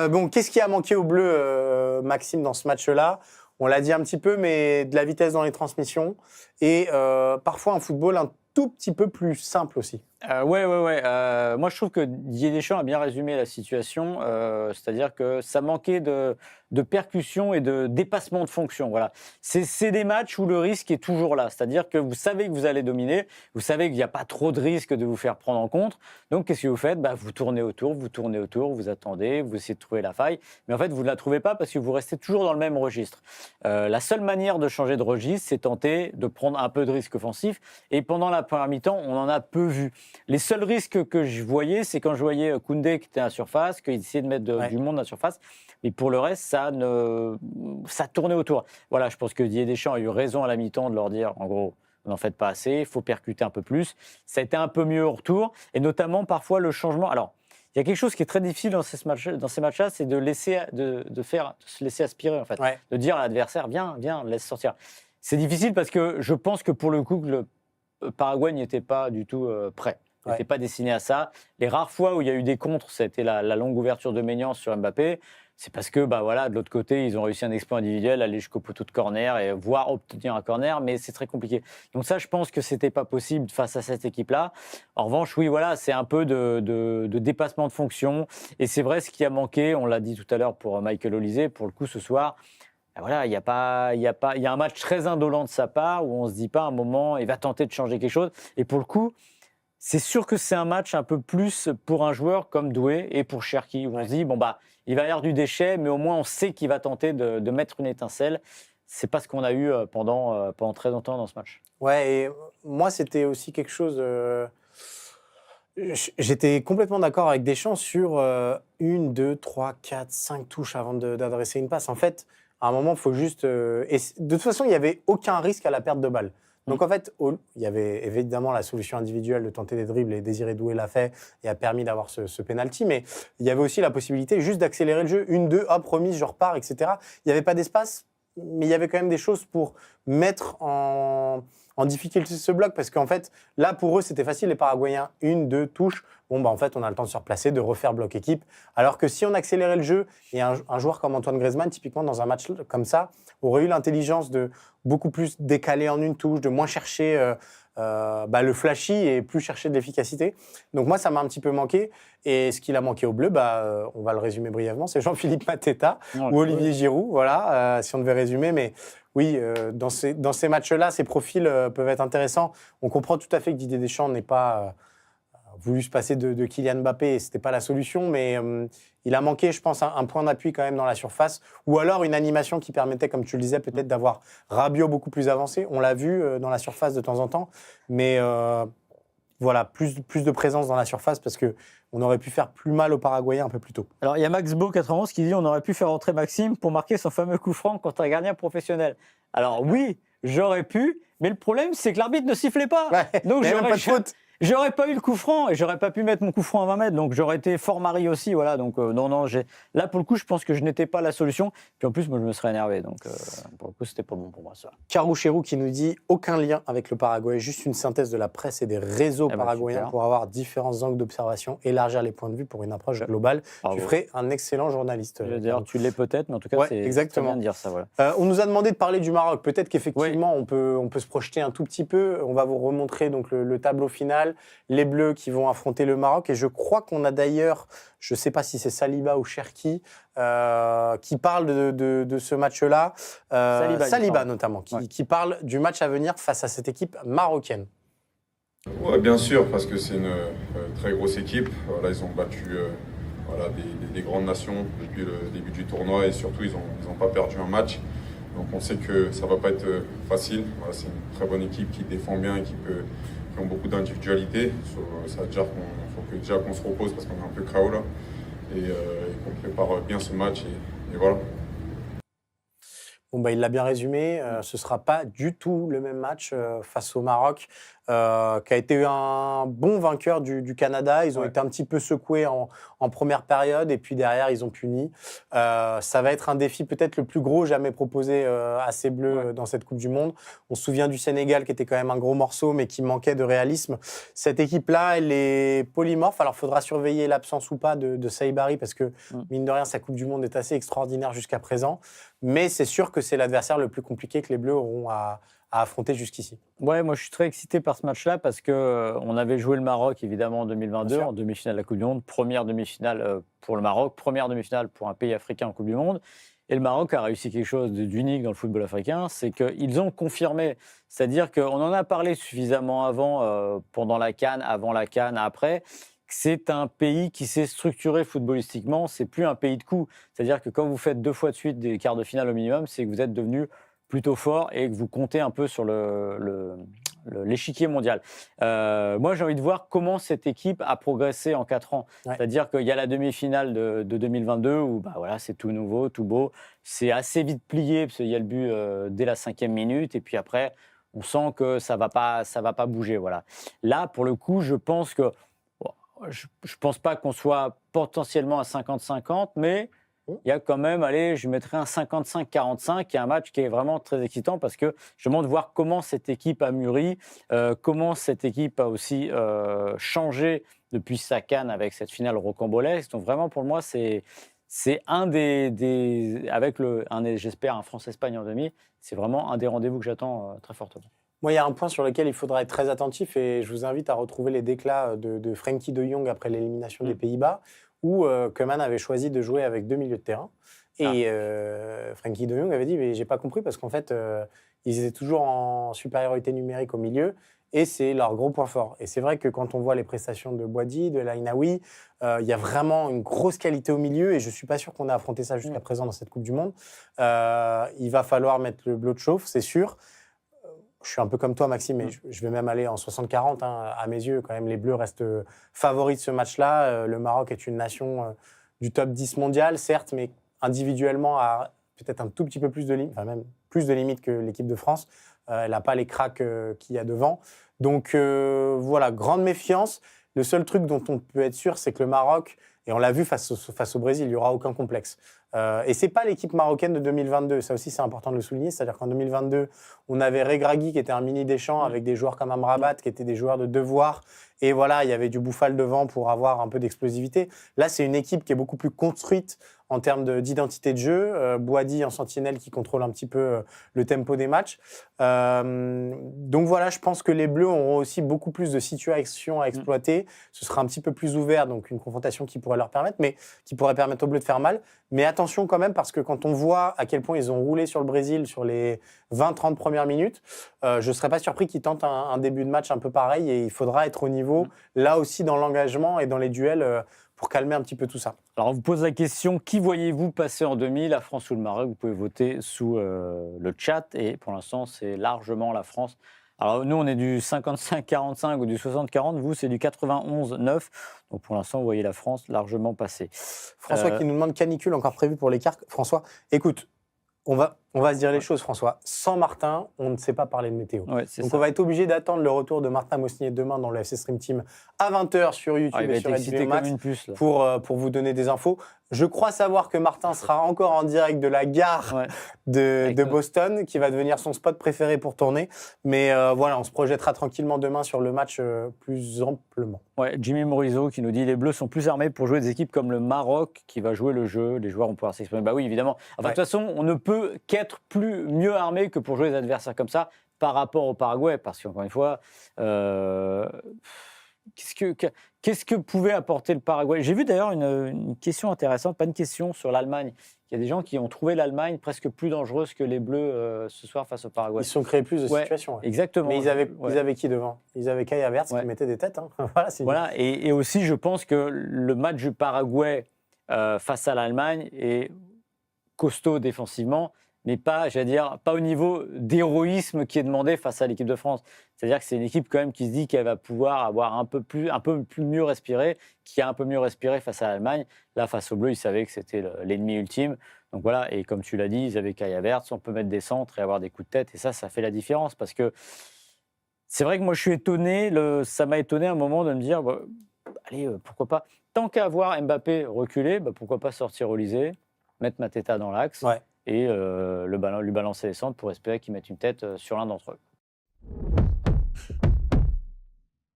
Bon, qu'est-ce qui a manqué aux Bleus, Maxime, dans ce match-là? On l'a dit un petit peu, mais de la vitesse dans les transmissions et parfois un football un tout petit peu plus simple aussi. Ouais. Moi, je trouve que Didier Deschamps a bien résumé la situation. C'est-à-dire que ça manquait de percussion et de dépassement de fonction. Voilà. C'est des matchs où le risque est toujours là. C'est-à-dire que vous savez que vous allez dominer, vous savez qu'il n'y a pas trop de risque de vous faire prendre en compte. Donc, qu'est-ce que vous faites? Vous tournez autour, vous attendez, vous essayez de trouver la faille. Mais en fait, vous ne la trouvez pas parce que vous restez toujours dans le même registre. La seule manière de changer de registre, c'est tenter de prendre un peu de risque offensif. Et pendant la première mi-temps, on en a peu vu. Les seuls risques que je voyais, c'est quand je voyais Koundé qui était à la surface, qu'il essayait de mettre du monde à la surface. Mais pour le reste, ça tournait autour. Voilà, je pense que Didier Deschamps a eu raison à la mi-temps de leur dire, en gros, vous n'en faites pas assez, il faut percuter un peu plus. Ça a été un peu mieux au retour, et notamment parfois le changement. Alors, il y a quelque chose qui est très difficile dans ces matchs-là, c'est de se laisser aspirer, en fait. Ouais. De dire à l'adversaire, viens, laisse sortir. C'est difficile parce que je pense que pour le coup, le Paraguay n'y était pas du tout prêt. Il n'était pas destiné à ça. Les rares fois où il y a eu des contres, ça a été la longue ouverture de Maignan sur Mbappé. C'est parce que, de l'autre côté, ils ont réussi un exploit individuel, aller jusqu'au poteau de corner et voire obtenir un corner, mais c'est très compliqué. Donc ça, je pense que c'était pas possible face à cette équipe-là. En revanche, oui, voilà, c'est un peu de dépassement de fonction. Et c'est vrai, ce qui a manqué, on l'a dit tout à l'heure pour Michael Olise, pour le coup, ce soir, voilà, il y a un match très indolent de sa part où on se dit pas à un moment, il va tenter de changer quelque chose. Et pour le coup, c'est sûr que c'est un match un peu plus pour un joueur comme Doué et pour Cherki, où on se dit, il va y avoir du déchet, mais au moins on sait qu'il va tenter de mettre une étincelle. C'est pas ce qu'on a eu pendant très longtemps dans ce match. Ouais, et moi, c'était aussi quelque chose... J'étais complètement d'accord avec Deschamps sur 1, 2, 3, 4, 5 touches avant d'adresser une passe. En fait, à un moment, il faut juste... et de toute façon, il n'y avait aucun risque à la perte de balle. Donc en fait, il y avait évidemment la solution individuelle de tenter des dribbles et Désiré Doué l'a fait et a permis d'avoir ce penalty, mais il y avait aussi la possibilité juste d'accélérer le jeu. 1, 2, hop, remise, je repars, etc. Il n'y avait pas d'espace, mais il y avait quand même des choses pour mettre en difficulté ce bloc, parce qu'en fait, là, pour eux, c'était facile, les Paraguayens, 1, 2 touches. En fait, on a le temps de se replacer, de refaire bloc équipe. Alors que si on accélérait le jeu, et un joueur comme Antoine Griezmann, typiquement, dans un match comme ça, aurait eu l'intelligence de beaucoup plus décaler en une touche, de moins chercher le flashy et plus chercher de l'efficacité. Donc moi, ça m'a un petit peu manqué. Et ce qu'il a manqué au bleu, on va le résumer brièvement, c'est Jean-Philippe Mateta ou Olivier Giroud, voilà, si on devait résumer. Mais oui, dans ces matchs-là, ces profils peuvent être intéressants. On comprend tout à fait que Didier Deschamps n'ait pas voulu se passer de Kylian Mbappé, et ce n'était pas la solution, mais il a manqué, je pense, un point d'appui quand même dans la surface, ou alors une animation qui permettait, comme tu le disais, peut-être d'avoir Rabiot beaucoup plus avancé. On l'a vu dans la surface de temps en temps, mais voilà, plus de présence dans la surface, parce qu'on aurait pu faire plus mal aux Paraguayens un peu plus tôt. Alors, il y a Max Beau, 91, qui dit on aurait pu faire entrer Maxime pour marquer son fameux coup franc contre un gardien professionnel. Alors oui, j'aurais pu, mais le problème, c'est que l'arbitre ne sifflait pas. Ouais, donc j'aurais pas de faute. J'aurais pas eu le coup franc et j'aurais pas pu mettre mon coup franc à 20 mètres, donc j'aurais été fort mari aussi, voilà. Donc là pour le coup, je pense que je n'étais pas la solution. Puis en plus, moi je me serais énervé, donc pour le coup, c'était pas bon pour moi ça. Carouchérou qui nous dit aucun lien avec le Paraguay, juste une synthèse de la presse et des réseaux paraguayens pour avoir différents angles d'observation, élargir les points de vue pour une approche globale. Bravo. Tu ferais un excellent journaliste. D'ailleurs, tu l'es peut-être, mais en tout cas, c'est bien de dire ça. Voilà. On nous a demandé de parler du Maroc. Peut-être qu'effectivement, on peut se projeter un tout petit peu. On va vous remontrer donc le tableau final, les Bleus qui vont affronter le Maroc. Et je crois qu'on a d'ailleurs, je ne sais pas si c'est Saliba ou Cherki, qui parle de ce match-là. Saliba notamment, qui parle du match à venir face à cette équipe marocaine. Ouais, bien sûr, parce que c'est une très grosse équipe. Voilà, ils ont battu des grandes nations depuis le début du tournoi et surtout, ils ont pas perdu un match. Donc on sait que ça ne va pas être facile. Voilà, c'est une très bonne équipe qui défend bien et qui ont beaucoup d'individualité. Ça veut dire qu'il faut qu'on se repose parce qu'on est un peu KO là et qu'on prépare bien ce match et voilà. Bon, bah, il l'a bien résumé. Ce ne sera pas du tout le même match face au Maroc, qui a été un bon vainqueur du Canada. Ils ont été un petit peu secoués en première période et puis derrière, ils ont puni. Ça va être un défi peut-être le plus gros jamais proposé à ces Bleus dans cette Coupe du Monde. On se souvient du Sénégal qui était quand même un gros morceau mais qui manquait de réalisme. Cette équipe-là, elle est polymorphe. Alors, il faudra surveiller l'absence ou pas de Saïbari parce que, mine de rien, sa Coupe du Monde est assez extraordinaire jusqu'à présent. Mais c'est sûr que c'est l'adversaire le plus compliqué que les Bleus auront à affronter jusqu'ici. Ouais, moi je suis très excité par ce match-là parce que on avait joué le Maroc évidemment en 2022 en demi-finale de la Coupe du Monde, première demi-finale pour le Maroc, première demi-finale pour un pays africain en Coupe du Monde. Et le Maroc a réussi quelque chose d'unique dans le football africain, c'est qu'ils ont confirmé, c'est-à-dire qu'on en a parlé suffisamment avant, pendant la CAN, avant la CAN, après. C'est un pays qui s'est structuré footballistiquement, c'est plus un pays de coups. C'est-à-dire que quand vous faites 2 fois de suite des quarts de finale au minimum, c'est que vous êtes devenu plutôt fort et que vous comptez un peu sur l'échiquier mondial. Moi, j'ai envie de voir comment cette équipe a progressé en 4 ans. Ouais. C'est-à-dire qu'il y a la demi-finale de 2022 où voilà, c'est tout nouveau, tout beau. C'est assez vite plié parce qu'il y a le but dès la 5e minute et puis après, on sent que ça va pas bouger. Voilà. Là, pour le coup, je pense que je ne pense pas qu'on soit potentiellement à 50-50, mais il y a quand même, allez, je mettrais un 55-45, qui est un match qui est vraiment très excitant parce que je demande de voir comment cette équipe a mûri, comment cette équipe a aussi changé depuis sa CAN avec cette finale rocambolesque. Donc vraiment, pour moi, c'est un avec j'espère, un France-Espagne en demi, c'est vraiment un des rendez-vous que j'attends très fortement. Moi, il y a un point sur lequel il faudra être très attentif et je vous invite à retrouver les déclats de Frenkie de Jong après l'élimination des Pays-Bas où Koeman avait choisi de jouer avec 2 milieux de terrain. Et Frenkie de Jong avait dit « mais j'ai pas compris parce qu'en fait, ils étaient toujours en supériorité numérique au milieu et c'est leur gros point fort. » Et c'est vrai que quand on voit les prestations de Boadi, de Laïnaoui, il y a vraiment une grosse qualité au milieu et je suis pas sûr qu'on ait affronté ça jusqu'à présent dans cette Coupe du Monde. Il va falloir mettre le bleu de chauffe, c'est sûr. Je suis un peu comme toi, Maxime, mais je vais même aller en 60-40. À mes yeux, quand même, les Bleus restent favoris de ce match-là. Le Maroc est une nation du top 10 mondial, certes, mais individuellement a peut-être un tout petit peu plus de limites, enfin même plus de limites que l'équipe de France. Elle n'a pas les cracks qu'il y a devant. Donc voilà, grande méfiance. Le seul truc dont on peut être sûr, c'est que le Maroc, et on l'a vu face au Brésil, il n'y aura aucun complexe. Et ce n'est pas l'équipe marocaine de 2022. Ça aussi, c'est important de le souligner. C'est-à-dire qu'en 2022, on avait Regragui qui était un mini Deschamps avec des joueurs comme Amrabat qui étaient des joueurs de devoir. Et voilà, il y avait du Bouffal devant pour avoir un peu d'explosivité. Là, c'est une équipe qui est beaucoup plus construite en termes d'identité de jeu. Boadi en sentinelle qui contrôle un petit peu le tempo des matchs. Donc voilà, je pense que les Bleus auront aussi beaucoup plus de situations à exploiter. Ce sera un petit peu plus ouvert, donc une confrontation qui pourrait leur permettre, mais qui pourrait permettre aux Bleus de faire mal. Mais attention quand même, parce que quand on voit à quel point ils ont roulé sur le Brésil sur les 20-30 premières minutes, je ne serais pas surpris qu'ils tentent un début de match un peu pareil et il faudra être au niveau, là aussi dans l'engagement et dans les duels, pour calmer un petit peu tout ça. Alors on vous pose la question, qui voyez-vous passer en demi, la France ou le Maroc? Vous pouvez voter sous le chat et pour l'instant c'est largement la France. Alors nous on est du 55-45 ou du 60-40, vous c'est du 91-9, donc pour l'instant vous voyez la France largement passer. François qui nous demande canicule encore prévu pour les Carques. François, écoute, on va se dire les choses, François. Sans Martin, on ne sait pas parler de météo. Ouais, donc on va être obligé d'attendre le retour de Martin Mosnier demain dans le FC Stream Team à 20h sur YouTube et sur HBO Max pour vous donner des infos. Je crois savoir que Martin sera encore en direct de la gare de Boston, qui va devenir son spot préféré pour tourner. Mais voilà, on se projettera tranquillement demain sur le match plus amplement. Ouais, Jimmy Morizot qui nous dit les Bleus sont plus armés pour jouer des équipes comme le Maroc qui va jouer le jeu. Les joueurs vont pouvoir s'exprimer. Bah oui, évidemment. Enfin, de toute façon, on ne peut qu'être mieux armé que pour jouer des adversaires comme ça par rapport au Paraguay. Parce qu'encore une fois, qu'est-ce que pouvait apporter le Paraguay? J'ai vu d'ailleurs une question intéressante, pas une question sur l'Allemagne. Il y a des gens qui ont trouvé l'Allemagne presque plus dangereuse que les Bleus ce soir face au Paraguay. Ils se sont créés plus de situations. Ouais. Exactement. Mais ils avaient qui devant? Ils avaient Kai Havertz qui mettait des têtes. Hein. Voilà. Et aussi, je pense que le match du Paraguay face à l'Allemagne est costaud défensivement, mais pas, pas au niveau d'héroïsme qui est demandé face à l'équipe de France. C'est-à-dire que c'est une équipe quand même qui se dit qu'elle va pouvoir avoir un peu plus mieux respiré, qui a un peu mieux respiré face à l'Allemagne. Là, face aux Bleus, ils savaient que c'était l'ennemi ultime. Donc voilà, et comme tu l'as dit, ils avaient Kai Havertz, on peut mettre des centres et avoir des coups de tête, et ça fait la différence. Parce que c'est vrai que moi, je suis étonné, ça m'a étonné à un moment de me dire, bah, allez, pourquoi pas, tant qu'à avoir Mbappé reculer, bah, pourquoi pas sortir Olysée, mettre Mateta dans l'axe, Ouais. et lui balancer les centres pour espérer qu'il mette une tête sur l'un d'entre eux.